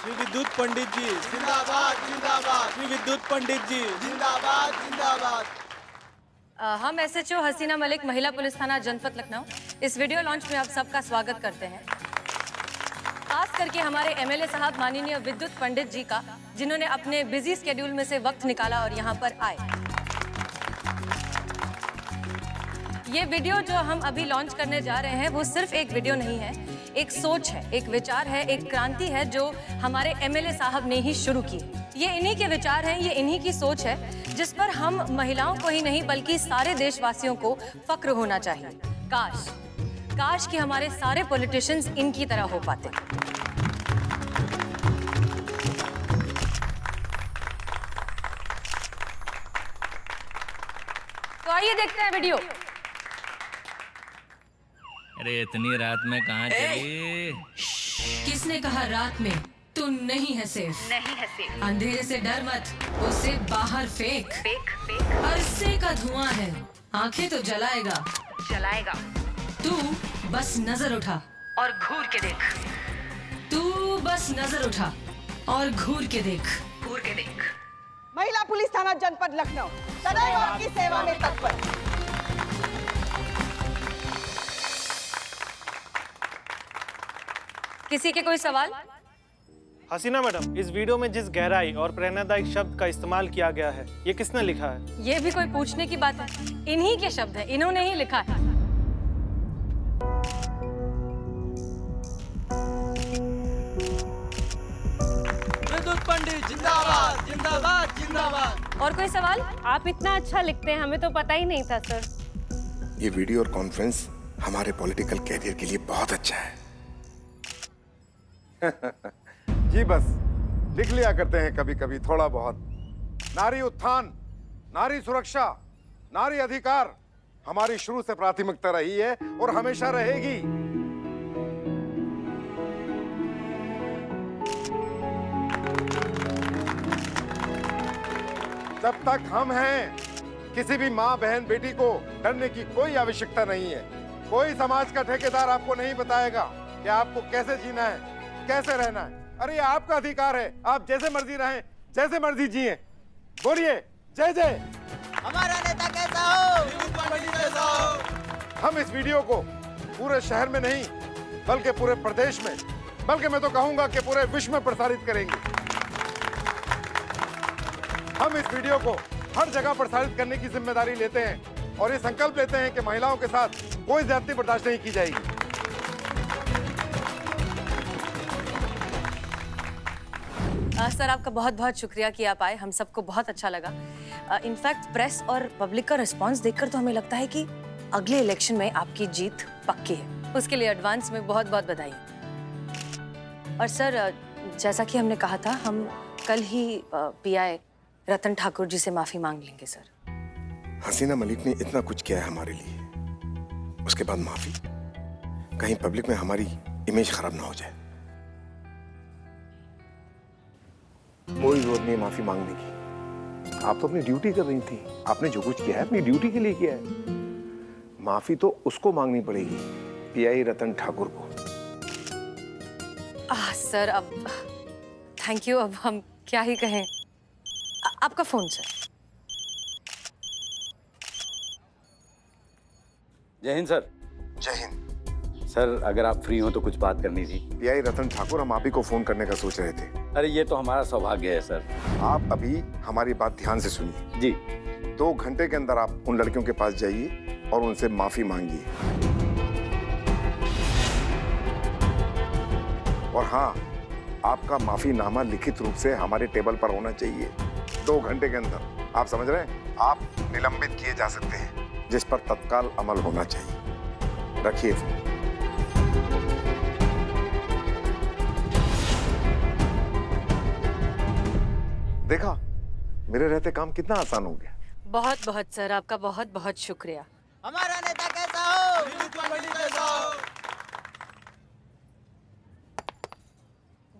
श्री विद्युत पंडित जी जिंदाबाद जिंदाबाद श्री विद्युत पंडित जी जिंदाबाद जिंदाबाद। हम एसएचओ हसीना मलिक, महिला पुलिस थाना जनपद लखनऊ, इस वीडियो लॉन्च में आप सबका स्वागत करते हैं। खास करके हमारे एमएलए साहब माननीय विद्युत पंडित जी का, जिन्होंने अपने बिजी स्केड्यूल में से वक्त निकाला और यहाँ पर आए। ये वीडियो जो हम अभी लॉन्च करने जा रहे हैं वो सिर्फ एक वीडियो नहीं है, एक सोच है, एक विचार है, एक क्रांति है जो हमारे एमएलए साहब ने ही शुरू की। ये इन्हीं के विचार हैं, ये इन्हीं की सोच है, जिस पर हम महिलाओं को ही नहीं बल्कि सारे देशवासियों को फक्र होना चाहिए। काश कि हमारे सारे पॉलिटिशियंस इनकी तरह हो पाते। तो आइए देखते हैं वीडियो। अरे इतनी रात में कहाँ चली? किसने कहा रात में? तू नहीं है सेफ। नहीं है सेफ। अंधेरे से डर मत, उसे बाहर फेंक। अरसे का धुआं है, आंखें तो जलाएगा। तू बस नजर उठा और घूर के देख। तू बस नजर उठा और घूर के देख। महिला पुलिस थाना जनपद लखनऊ सदैव आपकी सेवा में तत्पर। किसी के कोई सवाल? हसीना मैडम, इस वीडियो में जिस गहराई और प्रेरणादायक शब्द का इस्तेमाल किया गया है, ये किसने लिखा है? ये भी कोई पूछने की बात है? इन्हीं के शब्द हैं, इन्होंने ही लिखा है। विद्युत पंडित जिंदाबाद जिंदाबाद जिंदाबाद। और कोई सवाल? आप इतना अच्छा लिखते हैं, हमें तो पता ही नहीं था सर। ये वीडियो और कॉन्फ्रेंस हमारे पॉलिटिकल कैरियर के लिए बहुत अच्छा है। जी बस लिख लिया करते हैं कभी कभी थोड़ा बहुत। नारी उत्थान, नारी सुरक्षा, नारी अधिकार हमारी शुरू से प्राथमिकता रही है और हमेशा रहेगी। जब तक हम हैं, किसी भी माँ बहन बेटी को डरने की कोई आवश्यकता नहीं है। कोई समाज का ठेकेदार आपको नहीं बताएगा कि आपको कैसे जीना है, कैसे रहना है। अरे ये आपका अधिकार है, आप जैसे मर्जी रहें, जैसे मर्जी जिए। बोलिए जय जय। हमारा नेता कैसा हो? विद्युत पंडित कैसा हो? हम इस वीडियो को पूरे शहर में नहीं बल्कि पूरे प्रदेश में, बल्कि मैं तो कहूंगा कि पूरे विश्व में प्रसारित करेंगे। हम इस वीडियो को हर जगह प्रसारित करने की जिम्मेदारी लेते हैं और ये संकल्प लेते हैं कि महिलाओं के साथ कोई ज्यादती बर्दाश्त नहीं की जाएगी। सर, आपका बहुत बहुत शुक्रिया कि आप आए, हम सबको बहुत अच्छा लगा। इनफैक्ट प्रेस और पब्लिक का रिस्पांस देखकर तो हमें लगता है कि अगले इलेक्शन में आपकी जीत पक्की है। उसके लिए एडवांस में बहुत बहुत बधाई। और सर, जैसा कि हमने कहा था, हम कल ही पीआई रतन ठाकुर जी से माफी मांग लेंगे। सर, हसीना मलिक ने इतना कुछ किया है हमारे लिए, उसके बाद माफी? कहीं पब्लिक में हमारी इमेज खराब ना हो जाए। कोई जरूरत नहीं माफी मांगने की। आप तो अपनी ड्यूटी कर रही थी। आपने जो कुछ किया है अपनी ड्यूटी के लिए किया है। माफी तो उसको मांगनी पड़ेगी, पीआई रतन ठाकुर को। सर, अब थैंक यू, अब हम क्या ही कहें। आपका फोन सर। जय हिंद सर। जय हिंद सर, अगर आप फ्री हो तो कुछ बात करनी थी। पीआई रतन ठाकुर, हम आप ही को फोन करने का सोच रहे थे। अरे ये तो हमारा सौभाग्य है सर। आप अभी हमारी बात ध्यान से सुनिए। जी। 2 घंटे के अंदर आप उन लड़कियों के पास जाइए और उनसे माफी मांगिए। और हाँ, आपका माफीनामा लिखित रूप से हमारे टेबल पर होना चाहिए 2 घंटे के अंदर। आप समझ रहे हैं? आप निलंबित किए जा सकते हैं, जिस पर तत्काल अमल होना चाहिए। रखिए फोन। देखा, मेरे रहते काम कितना आसान हो गया। बहुत बहुत सर, आपका बहुत बहुत शुक्रिया। हमारा नेता कैसा हो? विद्युत पंडित कैसा हो?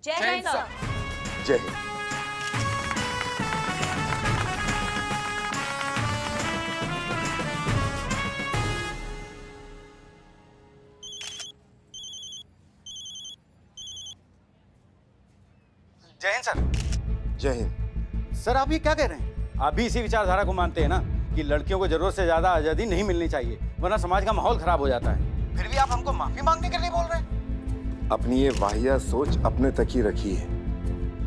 जय हिंद सर। जय हिंद। जय हिंद सर। जय हिंद। सर आप ये क्या कह रहे हैं? आप भी इसी विचारधारा को मानते हैं ना कि लड़कियों को जरूरत से ज्यादा आजादी नहीं मिलनी चाहिए, वरना समाज का माहौल खराब हो जाता है। फिर भी आप हमको माफी मांगने के लिए बोल रहे हैं? अपनी ये वाहिया सोच अपने तक ही रखिए,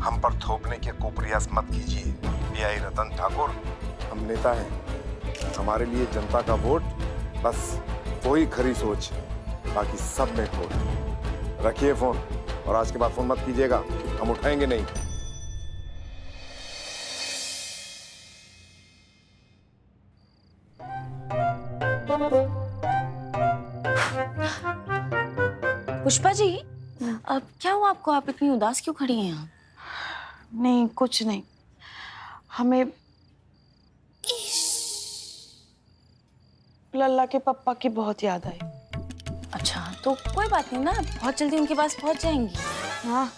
हम पर थोपने के कुप्रयास मत कीजिए। पीआई रतन ठाकुर, हम नेता हैं, हमारे लिए जनता का वोट बस वही खरी सोच, बाकी सब में खोट। रखिए फोन, और आज के बाद फोन मत कीजिएगा, हम उठाएंगे नहीं। पुष्पा जी, अब क्या हुआ आपको? आप इतनी उदास क्यों खड़ी हैं यहाँ? नहीं, कुछ नहीं। हमें लल्ला के पापा की बहुत याद आई। अच्छा, तो कोई बात नहीं ना, बहुत जल्दी उनके पास पहुँच जाएंगी। हाँ,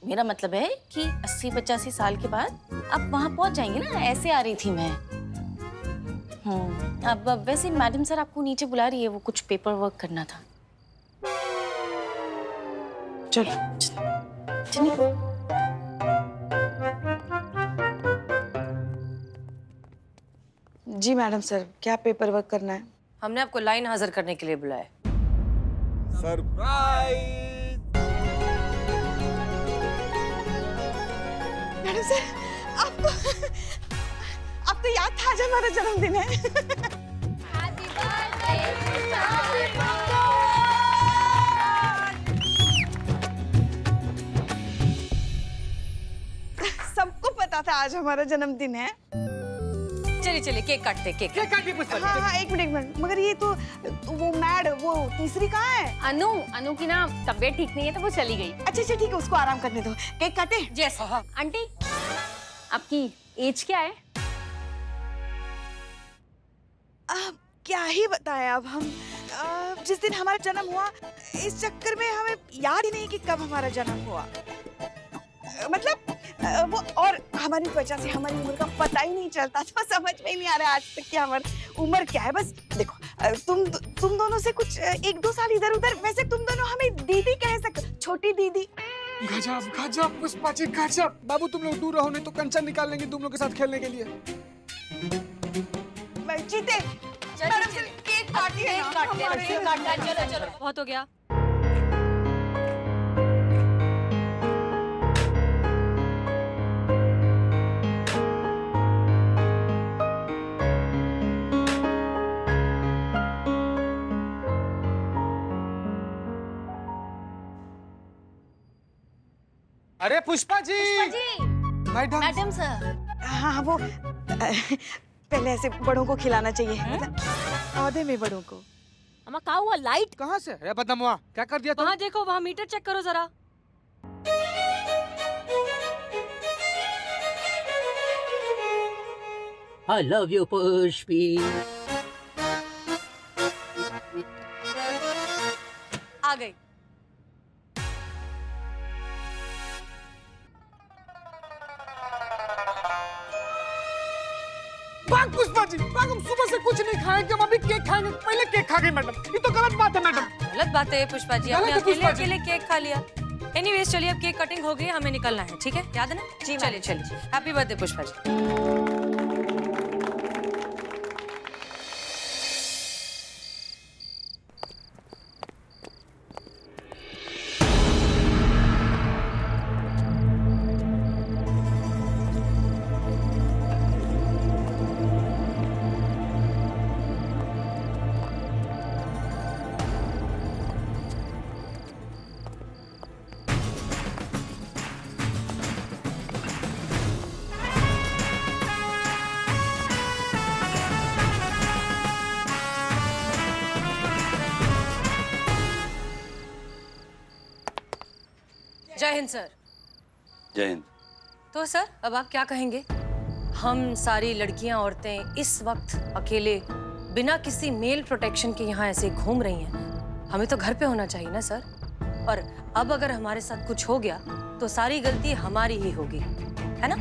मेरा मतलब है कि 80-85 साल के बाद आप वहाँ पहुँच जाएंगी ना, ऐसे आ रही थी मैं। अब वैसे मैडम सर आपको नीचे बुला रही है, वो कुछ पेपर वर्क करना था। चलो चलिए। जी मैडम सर, क्या पेपर वर्क करना है? हमने आपको लाइन हाजिर करने के लिए बुलाया। मैडम सर, आपको याद था आज हमारा जन्मदिन है। सबको पता था आज हमारा जन्मदिन है। चलिए चलिए केक काटते, केक काटिए पुष्पा जी। हाँ, एक मिनट। मगर ये तो वो वो तीसरी कहाँ है? अनु की ना तबीयत ठीक नहीं है तो वो चली गई। अच्छा ठीक है, उसको आराम करने दो। केक काटे? यस। आंटी, आपकी एज क्या है? अब क्या ही बताएं अब हम। जिस दिन हमारा जन्म हुआ, इस चक्कर में हमें याद ही नहीं कि कब हमारा जन्म हुआ। मतलब वो, और हमारी वजह से हमारी उम्र का पता ही नहीं चलता, तो समझ में ही नहीं आ रहा आज तक कि हमारी उम्र क्या है। बस देखो, तुम दोनों से कुछ 1-2 साल इधर उधर, वैसे तुम दोनों हमें दीदी कह सकते, छोटी दीदी। गजब गजब पुष्पा जी, गजब। बाबू तुम लोग दूर रहो, नहीं तो कंचन निकाल लेंगे तुम लोग के साथ खेलने के लिए। जीते मैडम से केक काटिए ना। चलो बहुत हो गया। अरे पुष्पा जी। Madam sir. हाँ, वो पहले ऐसे बड़ों को खिलाना चाहिए, मतलब पौधे में बड़ों को। अम्मा क्या हुआ? लाइट कहाँ से? अरे बदनवा, क्या कर दिया तुम? वहाँ देखो, वहाँ मीटर चेक करो जरा। I love you, Pushpi. आ गई। भाग पुष्पा जी, भाग। हम सुबह से कुछ नहीं खाएंगे, हम अभी केक खाएंगे। पहले केक खा गए मैडम, ये तो गलत बात है मैडम। गलत बात है पुष्पा जी, आपने अकेले केक खा लिया। एनीवेज चलिए, अब केक कटिंग हो गई, हमें निकलना है, ठीक है? याद है ना? जी चलिए चलिए। Happy birthday Pushpa ji. जय हिंद सर। जय हिंद। तो सर, अब आप क्या कहेंगे? हम सारी लड़कियां, औरतें इस वक्त अकेले बिना किसी मेल प्रोटेक्शन के यहाँ ऐसे घूम रही हैं। हमें तो घर पे होना चाहिए ना सर। और अब अगर हमारे साथ कुछ हो गया तो सारी गलती हमारी ही होगी, है ना?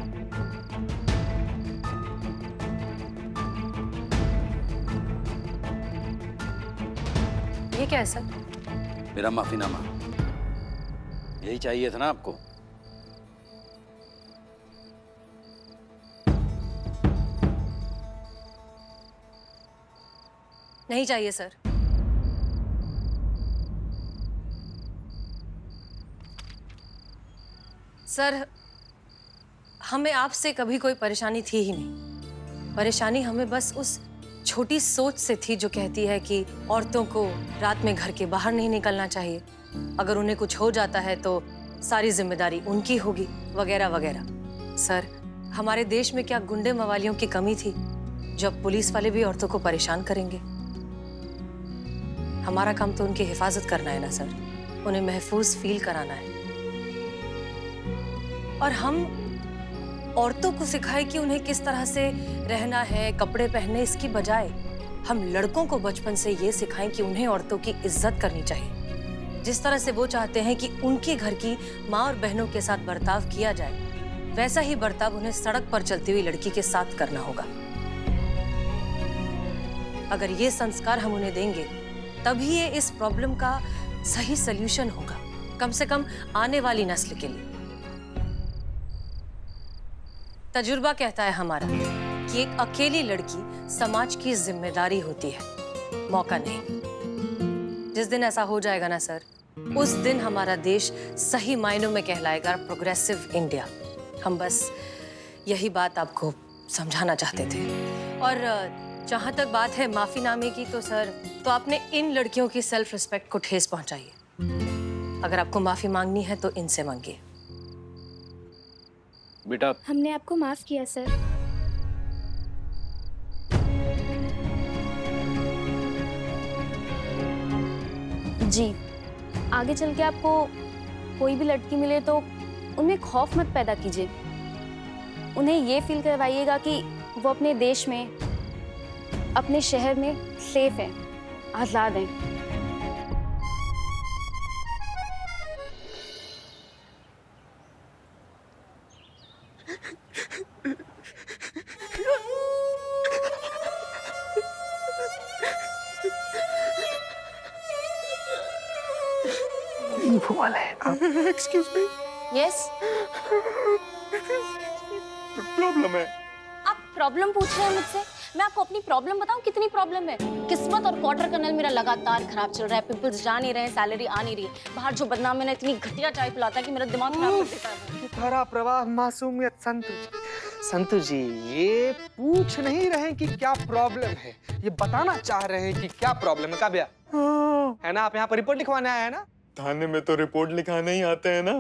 ये क्या है सर? मेरा माफीनामा। यही चाहिए था ना आपको? नहीं चाहिए सर। सर, हमें आपसे कभी कोई परेशानी थी ही नहीं। परेशानी हमें बस उस छोटी सोच से थी जो कहती है कि औरतों को रात में घर के बाहर नहीं निकलना चाहिए, अगर उन्हें कुछ हो जाता है तो सारी जिम्मेदारी उनकी होगी, वगैरह वगैरह। सर, हमारे देश में क्या गुंडे मवालियों की कमी थी जब पुलिस वाले भी औरतों को परेशान करेंगे? हमारा काम तो उनकी हिफाजत करना है ना सर, उन्हें महफूज फील कराना है। और हम औरतों को सिखाए कि उन्हें किस तरह से रहना है, कपड़े पहनने, इसकी बजाय हम लड़कों को बचपन से ये सिखाएं कि उन्हें औरतों की इज्जत करनी चाहिए। जिस तरह से वो चाहते हैं कि उनके घर की माँ और बहनों के साथ बर्ताव किया जाए, वैसा ही बर्ताव उन्हें सड़क पर चलती हुई लड़की के साथ करना होगा। अगर ये संस्कार हम उन्हें देंगे, तभी ये इस प्रॉब्लम का सही सल्यूशन होगा, कम से कम आने वाली नस्ल के लिए। तजुर्बा कहता है हमारा कि एक अकेली लड़की समाज की जिम्मेदारी होती है, मौका नहीं। जिस दिन ऐसा हो जाएगा ना सर, उस दिन हमारा देश सही मायनों में कहलाएगा प्रोग्रेसिव इंडिया। हम बस यही बात आपको समझाना चाहते थे। और जहाँ तक बात है माफीनामे की, तो सर, तो आपने इन लड़कियों की सेल्फ रिस्पेक्ट को ठेस पहुंचाई है। अगर आपको माफी मांगनी है तो इनसे मांगिए। बेटा, हमने आपको माफ किया सर। जी, आगे चल के आपको कोई भी लड़की मिले तो उनमें खौफ मत पैदा कीजिए। उन्हें ये फील करवाइएगा कि वो अपने देश में, अपने शहर में सेफ है, आजाद हैं। Excuse me. यस, प्रॉब्लम है। आप प्रॉब्लम पूछ रहे हैं मुझसे? मैं आपको अपनी प्रॉब्लम बताऊं कितनी प्रॉब्लम है। किस्मत और क्वार्टर कर्नल मेरा लगातार खराब चल रहा है। पिंपल्स जा नहीं रहे हैं, सैलरी आ नहीं रही है। बाहर जो बदनाम है ना, इतनी घटिया चाय पिलाता है कि मेरा दिमाग खराब कर देता है। धारा प्रवाह मासूमियत। संतु जी, ये पूछ नहीं रहे कि क्या प्रॉब्लम है, ये बताना चाह रहे हैं कि क्या प्रॉब्लम है। काव्या, है ना, आप यहाँ पर रिपोर्ट लिखवाने आए हैं ना? थाने में तो रिपोर्ट लिखाने ही आते हैं ना।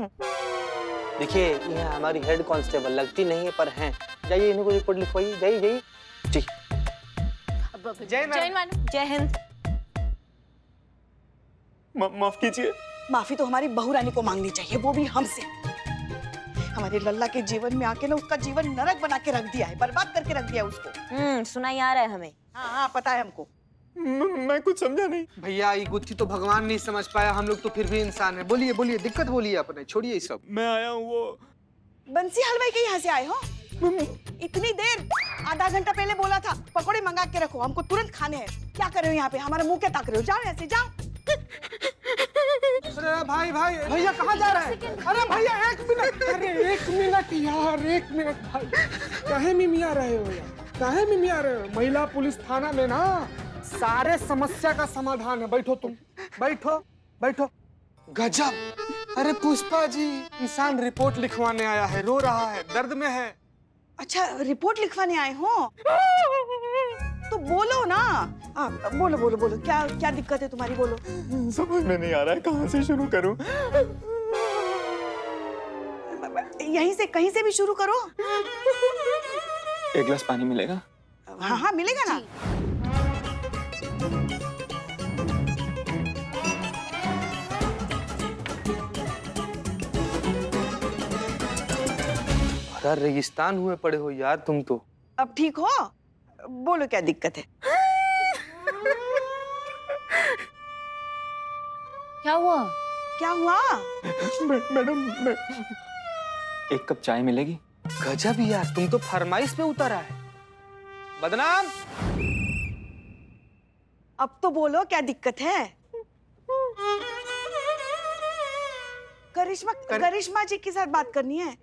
देखिए, ये हमारी हेड कांस्टेबल लगती नहीं है, पर हैं। जाइए, इन्हीं को रिपोर्ट लिखवाइए। जाइए जाइए जी। जय मैडम। जय हिंद। माफ कीजिए। माफी तो हमारी बहू रानी को मांगनी चाहिए, वो भी हमसे। हमारे लल्ला के जीवन में आके ना उसका जीवन नरक बना के रख दिया है, बर्बाद करके रख दिया उसको। सुना ही आ रहा है हमें। हाँ, पता है हमको। मैं कुछ समझा नहीं। भैया, ये गुत्थी तो भगवान नहीं समझ पाया, हम लोग तो फिर भी इंसान है। बोलिए बोलिए, दिक्कत बोलिए अपने, छोड़िए ये सब। मैं आया हूँ वो बंसी हलवाई के यहाँ से आए हो? इतनी देर? आधा घंटा पहले बोला था पकौड़े मंगा के रखो, हमको तुरंत खाने हैं। क्या कर रहे हो यहाँ पे? हमारा मुंह क्या ताक रहे हो? जाओ ऐसे, जाओ। अरे भाई भैया कहाँ जा रहे हैं? अरे भैया, एक मिनट। अरे एक मिनट यार, एक मिनट भाई। काहे मिमिया रहे हो यार? काहे मिमिया रहे हो? महिला पुलिस थाना में ना सारे समस्या का समाधान है। बैठो तुम, बैठो। गजब। अरे पुष्पा जी, इंसान रिपोर्ट लिखवाने आया है, रो रहा है, दर्द में है। अच्छा, रिपोर्ट लिखवाने आए हो? तो बोलो ना। बोलो, क्या दिक्कत है तुम्हारी? बोलो। समझ में नहीं आ रहा है, कहाँ से शुरू करूं? यहीं से, कहीं से भी शुरू करो। एक गिलास पानी मिलेगा? हाँ, मिलेगा ना। अरे रेगिस्तान हुए पड़े हो यार तुम तो। अब ठीक हो? बोलो, क्या दिक्कत है? क्या हुआ? मैडम, एक कप चाय मिलेगी? गजब यार, तुम तो फरमाइश पे उतर आए। बदनाम। अब तो बोलो, क्या दिक्कत है? करिश्मा जी के साथ बात करनी है।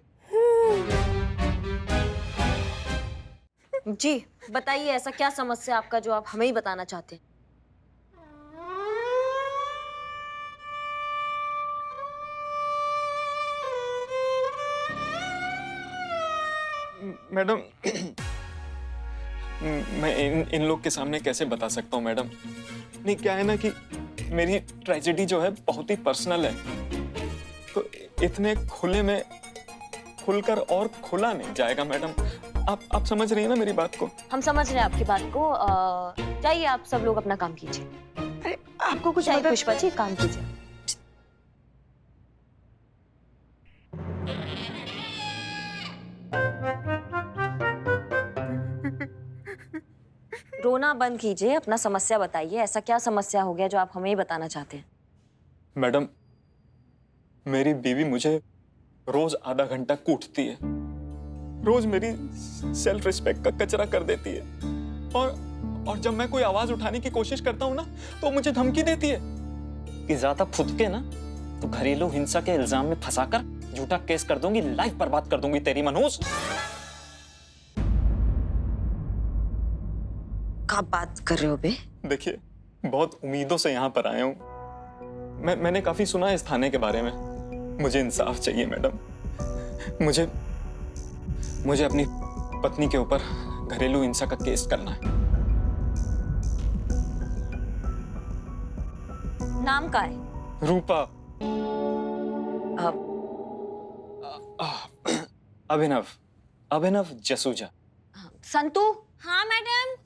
जी बताइए, ऐसा क्या समस्या आपका जो आप हमें ही बताना चाहते हैं? मैडम मैं इन लोग के सामने कैसे बता सकता हूँ मैडम? नहीं, क्या है ना कि मेरी ट्रेजेडी जो है बहुत ही पर्सनल है, तो इतने खुले में खुलकर और खुला नहीं जाएगा मैडम। आप समझ रही हैं ना मेरी बात को? हम समझ रहे हैं आपकी बात को। जाइए आप सब लोग अपना काम कीजिए। अरे आपको कुछ जाइए मदद पुष्पा जी, काम कीजिए। रोना बंद कीजिए, अपना समस्या बताइए। ऐसा क्या समस्या हो गया जो आप हमें ही बताना चाहते हैं? मैडम, मेरी बीवी मुझे रोज आधा घंटा कूटती है, रोज मेरी सेल्फ रिस्पेक्ट का कचरा कर देती है, और जब मैं कोई आवाज उठाने की कोशिश करता हूँ ना तो मुझे धमकी देती है कि ज्यादा फुदके ना तो घरेलू हिंसा के इल्जाम में फंसाकर झूठा केस कर दूंगी, लाइफ बर्बाद कर दूंगी तेरी मनहूस। क्या बात कर रहे हो बे? देखिए, बहुत उम्मीदों से यहाँ पर आया हूँ। मैंने काफी सुना है इस थाने के बारे में। मुझे इंसाफ चाहिए मैडम। मुझे अपनी पत्नी के ऊपर घरेलू हिंसा का केस करना है। नाम का है? रूपा। अभिनव जसूजा। संतू। हाँ मैडम।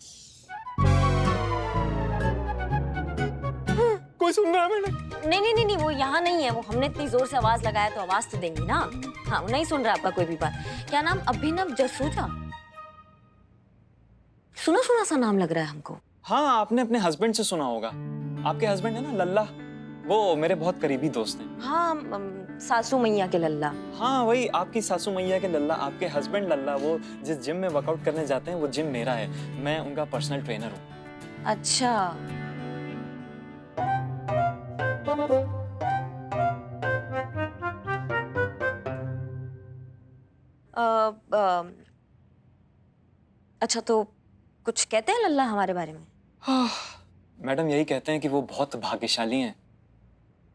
कोई सुन रहा है मैडम? नहीं, वो यहाँ नहीं है। वो हमने इतनी जोर से आवाज लगाया तो आवाज तो देंगी ना। हाँ, वो नहीं सुन रहा आपका कोई भी बात। क्या नाम? अभिनव जसूजा। सुना सा नाम लग रहा है हमको। हाँ, आपने अपने हस्बैंड से सुना होगा। आपके हस्बैंड है ना लल्ला, वो मेरे बहुत करीबी दोस्त हैं। हाँ, सासू मैया के लल्ला। हाँ, वही आपकी सासू मैया के लल्ला, आपके हस्बैंड लल्ला। वो जिस जिम में वर्कआउट करने जाते हैं वो जिम मेरा है, मैं उनका पर्सनल ट्रेनर हूँ। अच्छा। अच्छा, तो कुछ कहते हैं लल्ला हमारे बारे में? मैडम, यही कहते हैं कि वो बहुत भाग्यशाली हैं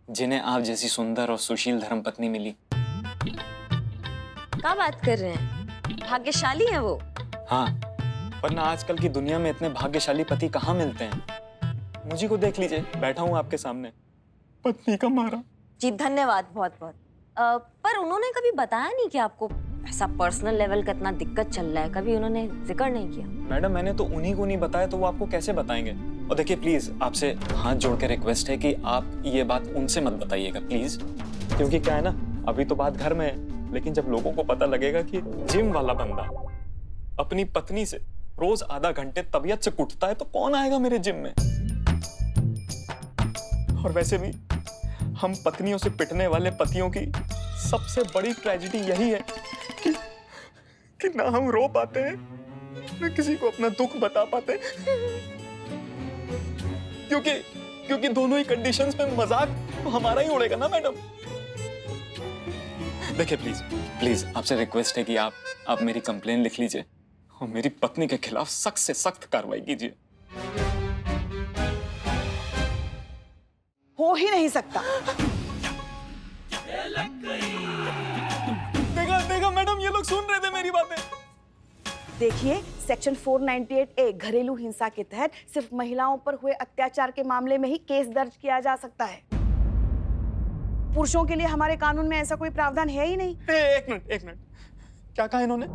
जिन्हें आप जैसी सुंदर और सुशील धर्मपत्नी मिली। क्या बात कर रहे हैं? भाग्यशाली है वो? हाँ, वरना आजकल की दुनिया में इतने भाग्यशाली पति कहाँ मिलते हैं। मुझे को देख लीजिए, बैठा हूँ आपके सामने, पत्नी का मारा। जी धन्यवाद, बहुत बहुत। पर उन्होंने कभी बताया नहीं कि आपको ऐसा पर्सनल लेवल का इतना दिक्कत चल रहा है? कभी उन्होंने जिक्र नहीं किया? मैडम, मैंने तो उन्हीं को नहीं बताया तो वो आपको कैसे बताएंगे? और देखिए, प्लीज आपसे हाथ जोड़ के रिक्वेस्ट है कि आप ये बात उनसे मत बताइएगा प्लीज, क्योंकि क्या है ना, अभी तो बात घर में है, लेकिन जब लोगों को पता लगेगा कि जिम वाला बंदा अपनी पत्नी से रोज आधा घंटे तबीयत से कुटता है तो कौन आएगा मेरे जिम में? और वैसे भी हम पत्नियों से पिटने वाले पतियों की सबसे बड़ी ट्रेजेडी यही है कि ना हम रो पाते हैं, ना किसी को अपना दुख बता पाते, क्योंकि दोनों ही कंडीशंस में मजाक तो हमारा ही उड़ेगा ना मैडम। देखिए, प्लीज आपसे रिक्वेस्ट है कि आप मेरी कंप्लेन लिख लीजिए और मेरी पत्नी के खिलाफ सख्त से सख्त कार्रवाई कीजिए। हो ही नहीं सकता। देखा मैडम, ये लोग सुन रहे थे मेरी बातें। देखिए, सेक्शन 498A घरेलू हिंसा के तहत सिर्फ महिलाओं पर हुए अत्याचार के मामले में ही केस दर्ज किया जा सकता है। पुरुषों के लिए हमारे कानून में ऐसा कोई प्रावधान है ही नहीं। एक मिनट, क्या कहा इन्होंने?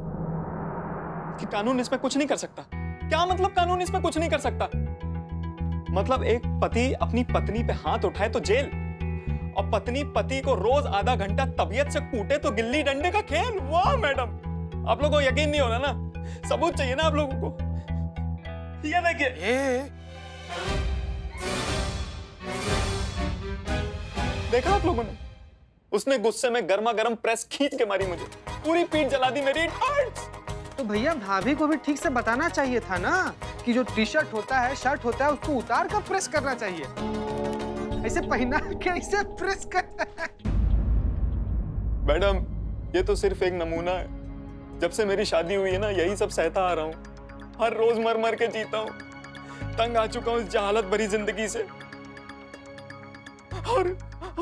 कि कानून इसमें कुछ नहीं कर सकता? क्या मतलब कानून इसमें कुछ नहीं कर सकता? मतलब एक पति अपनी पत्नी पे हाथ उठाए तो जेल, और पत्नी पति को रोज आधा घंटा तबीयत से कूटे तो गिल्ली डंडे का खेल। वाह मैडम, आप लोगों को यकीन नहीं हो रहा ना? सबूत चाहिए ना आप लोगों को? ये देखिए, देखा आप लोगों ने? उसने गुस्से में गर्मा गर्म प्रेस खींच के मारी मुझे, पूरी पीठ जला दी मेरी। तो भैया, भाभी को भी ठीक से बताना चाहिए था ना कि जो टी शर्ट होता है, शर्ट होता है, उसको उतार कर प्रेस करना चाहिए। ऐसे पहना के ऐसे प्रेस कर। मैडम, ये तो सिर्फ एक नमूना है। जब से मेरी शादी हुई है ना, यही सब सहता आ रहा हूँ। हर रोज मर मर के जीता हूँ, तंग आ चुका हूँ इस जहालत भरी जिंदगी से। और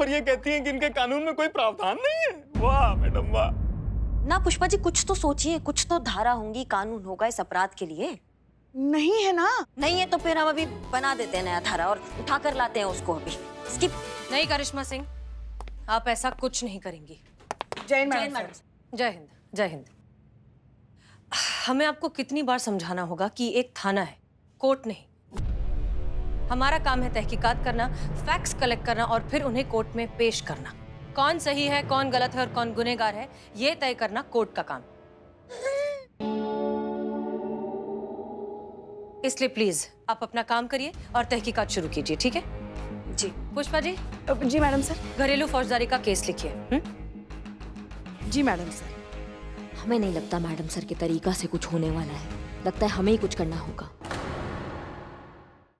ये कहती हैं कि इनके कानून में कोई प्रावधान नहीं है। वाह मैडम वाह। ना पुष्पा जी, कुछ तो सोचिए, कुछ तो धारा होंगी, कानून होगा इस अपराध के लिए। नहीं है ना? नहीं है तो फिर हम अभी बना देते हैं नया धारा और उठा कर लाते हैं उसको अभी। स्किप। नहीं करिश्मा सिंह, आप ऐसा कुछ नहीं करेंगी। जय हिंद मैडम। जय हिंद, जय हिंद। हमें आपको कितनी बार समझाना होगा कि एक थाना है, कोर्ट नहीं। हमारा काम है तहकीकात करना, फैक्ट्स कलेक्ट करना और फिर उन्हें कोर्ट में पेश करना। कौन सही है, कौन गलत है और कौन गुनहगार है, ये तय करना कोर्ट का काम। इसलिए प्लीज आप अपना काम करिए और तहकीकात शुरू कीजिए, ठीक है? जी। पुष्पा जी। जी मैडम सर। घरेलू फौजदारी का केस लिखिए। जी मैडम सर। हमें नहीं लगता मैडम सर के तरीका से कुछ होने वाला है, लगता है हमें ही कुछ करना होगा।